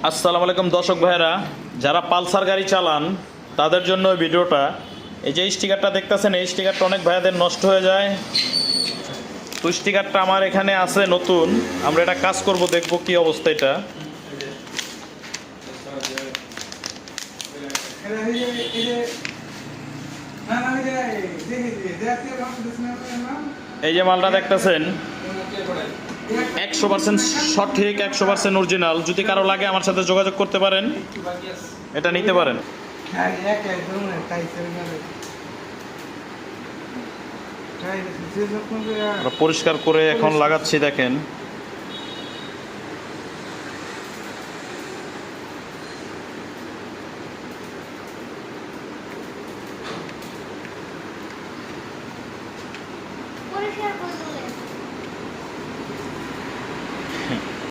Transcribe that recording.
আসসালামু আলাইকুম দর্শক ভাইরা, যারা পালসার গাড়ি চালান তাদের জন্য এই ভিডিওটা। এই যে স্টিকারটা দেখতেছেন, এই স্টিকারটা অনেক ভাইয়াদের নষ্ট হয়ে যায়। তো স্টিকারটা আমার এখানে আছে নতুন, আমরা এটা কাজ করব, দেখব কি অবস্থা এটা। এই যে মালটা দেখতেছেন 100% সঠিক, 100% অরিজিনাল। যদি কারো লাগে আমার সাথে যোগাযোগ করতে পারেন, এটা নিতে পারেন। আমরা পরিষ্কার করে এখন লাগাচ্ছি, দেখেন। পরিষ্কার করতে